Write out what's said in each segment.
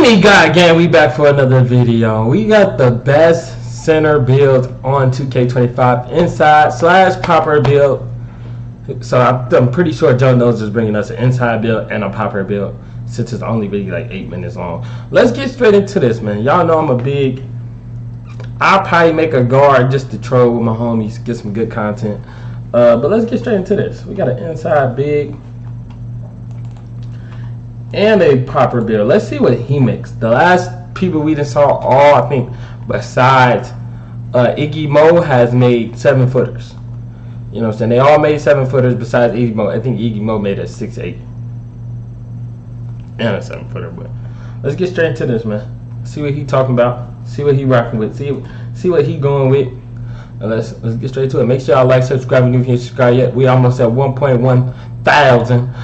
DEMIGOD gang, we back for another video. We got the best center build on 2K25 inside / popper build. So I'm pretty sure Joe knows is bringing us an inside build and a popper build since it's only really like 8 minutes long. Let's get straight into this, man. Y'all know I'll probably make a guard just to troll with my homies, get some good content. But let's get straight into this. We got an inside big and a popper build. Let's see what he makes. The last people we just saw all, I think, besides Iggy Mo has made 7-footers. You know what I'm saying? They all made 7-footers besides Iggy Mo. I think Iggy Mo made a 6'8" and a 7-footer. But let's get straight into this, man. See what he talking about. See what he rocking with. See what he going with. And let's get straight to it. Make sure y'all like, subscribe, and if you ain't subscribed yet. We almost at 1.1 thousand.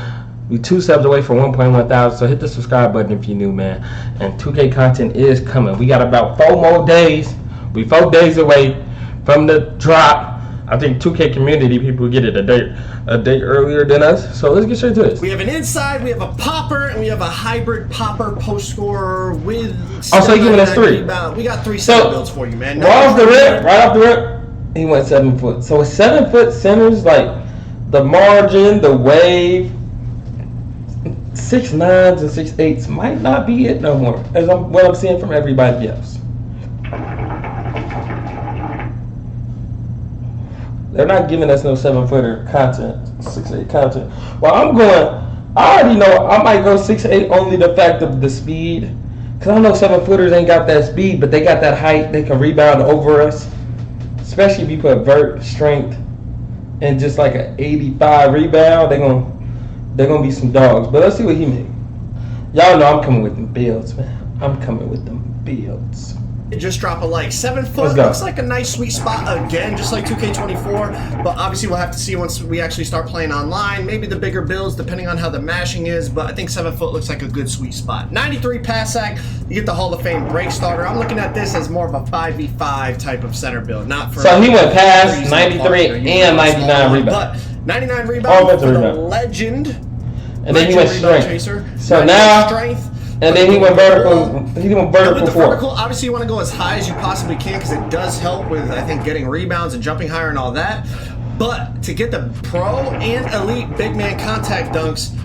We 2 subs away from 1.1 thousand, so hit the subscribe button if you're new, man. And 2K content is coming. We got about 4 more days. We 4 days away from the drop. I think 2K community people get it a day earlier than us. So let's get straight to this. We have an inside, we have a popper, and we have a hybrid popper post scorer with. Oh, so you're giving us 3. We got 3 center builds for you, man. Right off the rip, he went 7 foot. So with 7 foot centers, like the margin, the wave, 6'9s and 6'8s might not be it no more, as what I'm seeing from everybody else. They're not giving us no 7-footer content, 6'8 content. Well, I already know I might go 6'8 only the fact of the speed. Because I know 7-footers ain't got that speed, but they got that height. They can rebound over us. Especially if you put vert, strength, and just like an 85 rebound, they're gonna be some dogs. But let's see what he made. Y'all know I'm coming with them builds, man. I'm coming with them builds. Just drop a like. 7 foot looks like a nice sweet spot again, just like 2K24. But obviously we'll have to see once we actually start playing online. Maybe the bigger builds, depending on how the mashing is. But I think 7 foot looks like a good sweet spot. 93 pass sack. You get the Hall of Fame break starter. I'm looking at this as more of a 5v5 type of center build, not for. So he went past 93 and 99 rebound. But 99 rebound for the legend. And then he went strength. Chaser. So now. Strength. And then he went vertical. He went vertical with the 4. vertical, obviously you want to go as high as you possibly can because it does help with, I think, getting rebounds and jumping higher and all that. But to get the pro and elite big man contact dunks,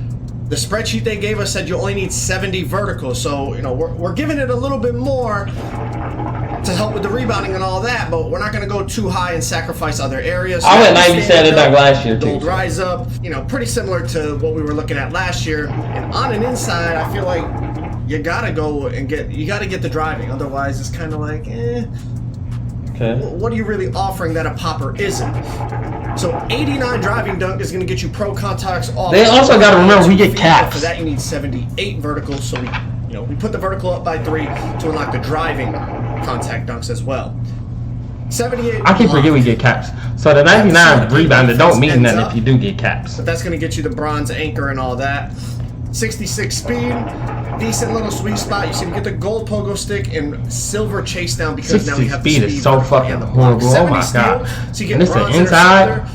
the spreadsheet they gave us said you only need 70 verticals. So, you know, we're giving it a little bit more to help with the rebounding and all that, but we're not going to go too high and sacrifice other areas. So I went 97 dunk last year, too. Gold rise up, you know, pretty similar to what we were looking at last year. And on an inside, I feel like you gotta go and get the driving. Otherwise, it's kind of like, Okay. What are you really offering that a popper isn't? So 89 driving dunk is gonna get you pro contacts off. They also gotta remember we get caps. For that, you need 78 verticals. So we put the vertical up by 3 to unlock the driving contact dunks as well. 78. I keep forgetting we get caps. So the 99 rebound, don't mean nothing if you do get caps. But that's gonna get you the bronze anchor and all that. 66 speed, decent little sweet spot. You see, we get the gold pogo stick and silver chase down because now we have the speed. Is so fucking horrible. Oh my god! So you get bronze inside.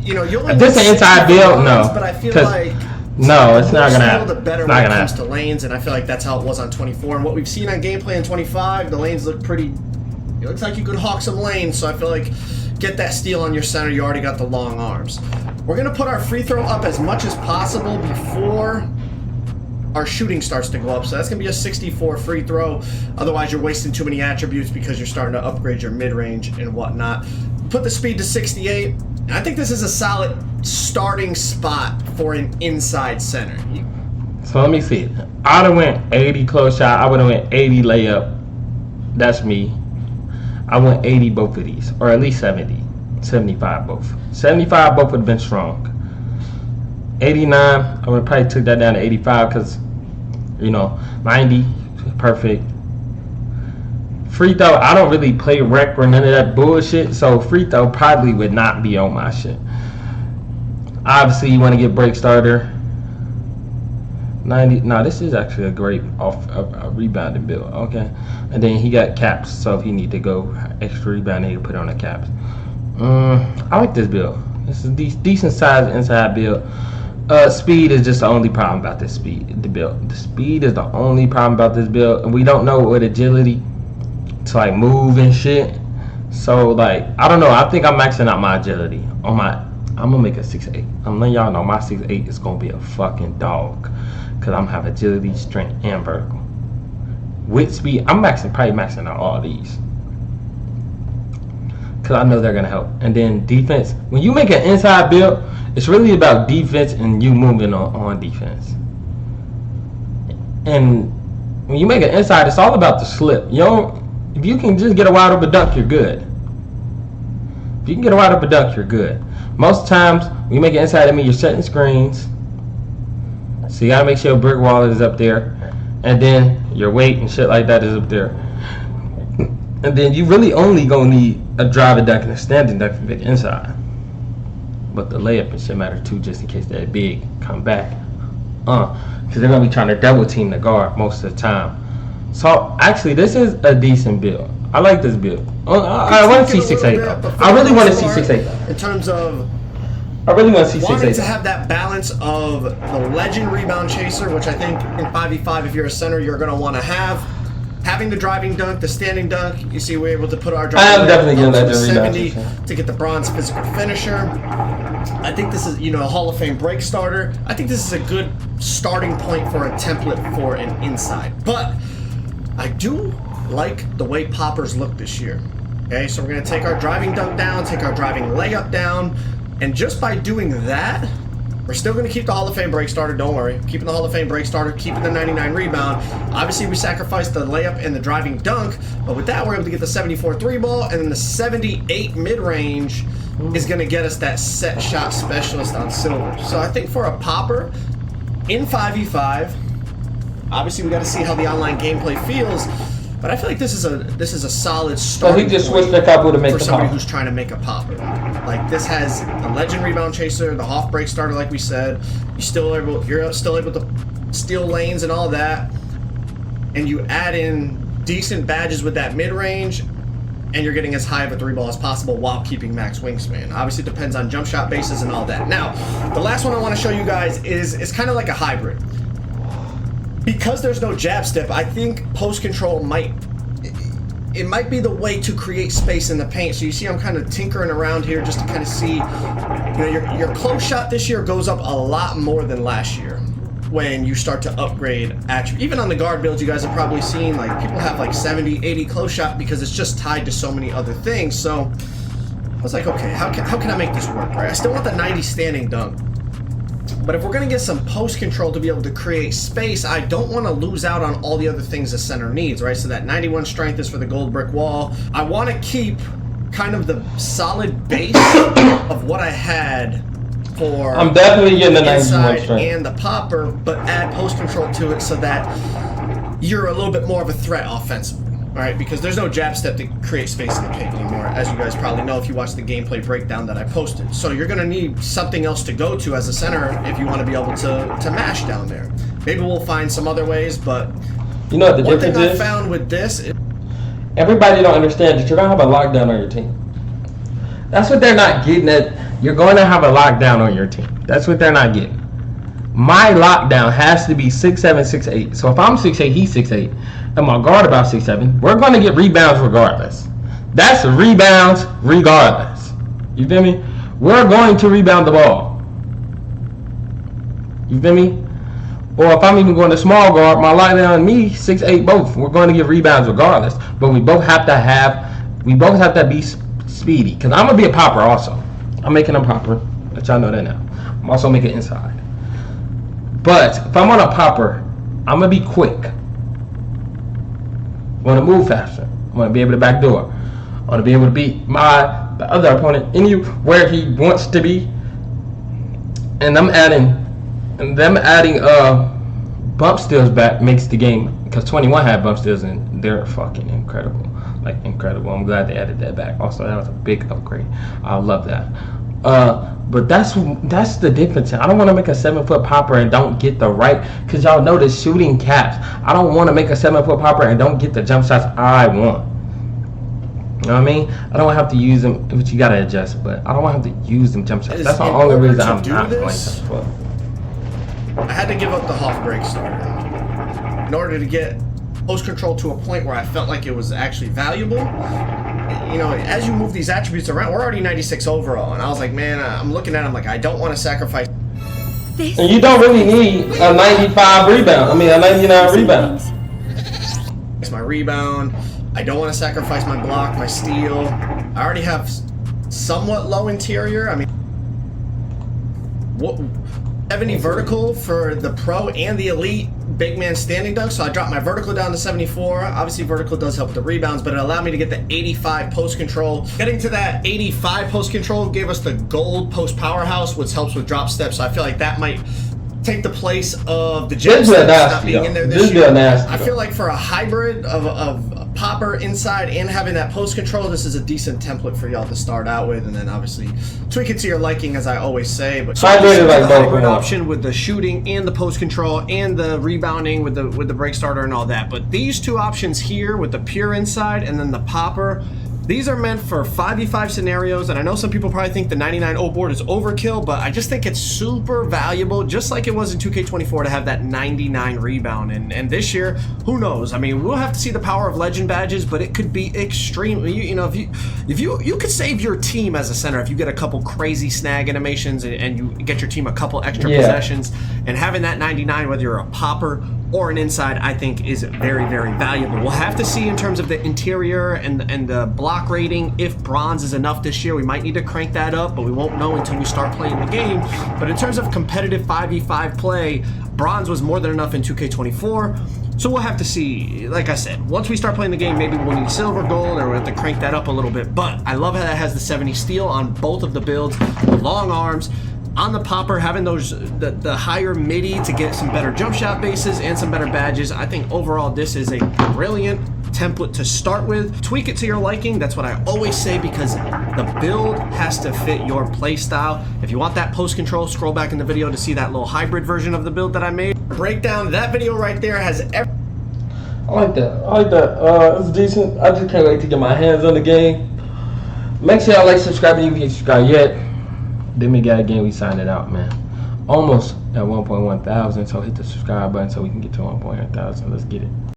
You know, you'll. This an inside build, no. But I feel like no, it's not gonna happen. The better when it comes to lanes, and I feel like that's how it was on 24. And what we've seen on gameplay in 25, the lanes look pretty. It looks like you could hawk some lanes. So I feel like get that steal on your center. You already got the long arms. We're going to put our free throw up as much as possible before our shooting starts to go up. So that's going to be a 64 free throw. Otherwise, you're wasting too many attributes because you're starting to upgrade your mid-range and whatnot. Put the speed to 68. And I think this is a solid starting spot for an inside center. So let me see. I would have went 80 close shot. I would have went 80 layup. That's me. I went 80 both of these. Or at least 70. 75 both. 75 both would have been strong. 89, I would have probably took that down to 85 because, 90, perfect. Free throw, I don't really play rec or none of that bullshit, so free throw probably would not be on my shit. Obviously, you want to get break starter. 90, no, this is actually a great a rebounding build, okay. And then he got caps, so if he need to go extra rebounding, he can put on the caps. I like this build. This is a decent size inside build. Speed is just the only problem about this build. The speed is the only problem about this build, and we don't know what agility to like move and shit. So like I don't know. I think I'm maxing out my agility on my. I'm gonna make a 6'8". I'm letting y'all know my 6'8" is gonna be a fucking dog, cause I'm have agility, strength, and vertical. With speed, I'm probably maxing out all these, cause I know they're gonna help. And then defense. When you make an inside build, it's really about defense and you moving on defense. And when you make an inside, it's all about the slip. If you can just get a wide open dunk, you're good. If you can get a wide open dunk, you're good. Most times, when you make an inside, I mean you're setting screens. So you gotta make sure your brick wall is up there. And then your weight and shit like that is up there. And then you really only gonna need a driving dunk and a standing dunk to make it inside. But the layup and shit matter too, just in case that big come back. Because they're gonna be trying to double team the guard most of the time. So actually, this is a decent build. I like this build. I want to see 6'8" though. I really want to see 6'8". In terms of, I really want to see 6'8". wanting to have that balance of the legend rebound chaser, which I think in 5v5, if you're a center, you're going to want to have. Having the driving dunk, the standing dunk. You see, we're able to put our driving dunk up to 70 to get the bronze physical finisher. I think this is, a Hall of Fame break starter. I think this is a good starting point for a template for an inside. But I do like the way poppers look this year. Okay, so we're going to take our driving dunk down, take our driving layup down, and just by doing that, we're still going to keep the Hall of Fame break starter, don't worry. Keeping the Hall of Fame break starter, keeping the 99 rebound. Obviously, we sacrificed the layup and the driving dunk, but with that, we're able to get the 74 three ball, and then the 78 mid-range is going to get us that set shot specialist on silver. So I think for a popper, in 5v5, obviously we got to see how the online gameplay feels, but I feel like this is a solid start. He just switched the couple to make for the somebody pop. who's trying to make a popper. Like this has a legend rebound chaser, the Hoff break starter, like we said. You're still able to steal lanes and all that, and you add in decent badges with that mid range, and you're getting as high of a three ball as possible while keeping max wingspan. Obviously, it depends on jump shot bases and all that. Now, the last one I want to show you guys is kind of like a hybrid. Because there's no jab step, I think post control might be the way to create space in the paint. So you see I'm kind of tinkering around here just to kind of see, your close shot this year goes up a lot more than last year when you start to upgrade even on the guard builds you guys have probably seen, like people have like 70, 80 close shot because it's just tied to so many other things. So I was like, okay, how can I make this work, right? I still want the 90 standing dunk. But if we're going to get some post control to be able to create space, I don't want to lose out on all the other things the center needs, right? So that 91 strength is for the gold brick wall. I want to keep kind of the solid base of what I had for I'm definitely getting the 91 inside strength and the popper, but add post control to it so that you're a little bit more of a threat offensively. All right, because there's no jab step to create space in the paint anymore, as you guys probably know if you watch the gameplay breakdown that I posted. So you're going to need something else to go to as a center if you want to be able to mash down there. Maybe we'll find some other ways, but you know what the difference is? One thing I found with this is everybody don't understand that you're going to have a lockdown on your team. That's what they're not getting at. You're going to have a lockdown on your team. That's what they're not getting. My lockdown has to be 6'7", 6'8". So if I'm 6'8", he's 6'8", and my guard about 6'7", we're going to get rebounds regardless. That's rebounds regardless. You feel me? We're going to rebound the ball. You feel me? Or if I'm even going to small guard, my lockdown and me, 6'8", both. We're going to get rebounds regardless. But we both have to be speedy. Because I'm going to be a popper also. I'm making a popper. Let y'all know that now. I'm also making inside. But if I'm on a popper, I'm going to be quick. I'm going to move faster. I'm going to be able to backdoor. I'm going to be able to beat the other opponent anywhere he wants to be. And them adding bump steals back makes the game, because 21 had bump steals and they're fucking incredible. Like incredible. I'm glad they added that back. Also, that was a big upgrade. I love that. But that's the difference. I don't want to make a 7-foot popper and don't get the right, because y'all know the shooting caps. I don't want to make a 7-foot popper and don't get the jump shots I want. You know what I mean? I don't have to use them, which you gotta adjust, but I don't want to have to use them jump shots. That's the only reason I'm not playing 7-foot. I had to give up the Hoff brake starter in order to get post control to a point where I felt like it was actually valuable. You know, as you move these attributes around, we're already 96 overall, and I was like, man, I'm looking at it, I'm like, I don't want to sacrifice. And you don't really need a 95 rebound. I mean, a 99 rebound. It's my rebound. I don't want to sacrifice my block, my steal. I already have somewhat low interior. I mean, what 70 vertical for the pro and the elite big man standing dunk, so I dropped my vertical down to 74. Obviously vertical does help with the rebounds, but it allowed me to get the 85 post control. Getting to that 85 post control gave us the gold post powerhouse, which helps with drop steps, so I feel like that might take the place of the gem steps not being in there this year. I feel like for a hybrid of a popper inside and having that post control, this is a decent template for y'all to start out with, and then obviously tweak it to your liking, as I always say. But so hybrid like the hybrid option with the shooting and the post control and the rebounding with the break starter and all that. But these two options here with the pure inside and then the popper, these are meant for 5v5 scenarios, and I know some people probably think the 99 O board is overkill, but I just think it's super valuable, just like it was in 2K24 to have that 99 rebound. And this year, who knows? I mean, we'll have to see the power of legend badges, but it could be extremely, you know, if you could save your team as a center if you get a couple crazy snag animations and you get your team a couple extra possessions, and having that 99, whether you're a popper or an inside, I think is very, very valuable. We'll have to see in terms of the interior and the block rating if bronze is enough this year. We might need to crank that up, but we won't know until we start playing the game. But in terms of competitive 5v5 play, bronze was more than enough in 2K24. So we'll have to see. Like I said, once we start playing the game, maybe we'll need silver, gold, or we'll have to crank that up a little bit. But I love how that has the 70 steel on both of the builds, the long arms. On the popper, having those the higher midi to get some better jump shot bases and some better badges. I think overall this is a brilliant template to start with. Tweak it to your liking. That's what I always say, because the build has to fit your play style. If you want that post control, scroll back in the video to see that little hybrid version of the build that I made. Breakdown, that video right there has every. I like that. I like that. It's decent. I just can't wait to get my hands on the game. Make sure y'all like, subscribe if you haven't subscribed yet. DEMIGOD again, we signed it out, man. Almost at 1.1 thousand, so hit the subscribe button so we can get to 1.1 thousand. Let's get it.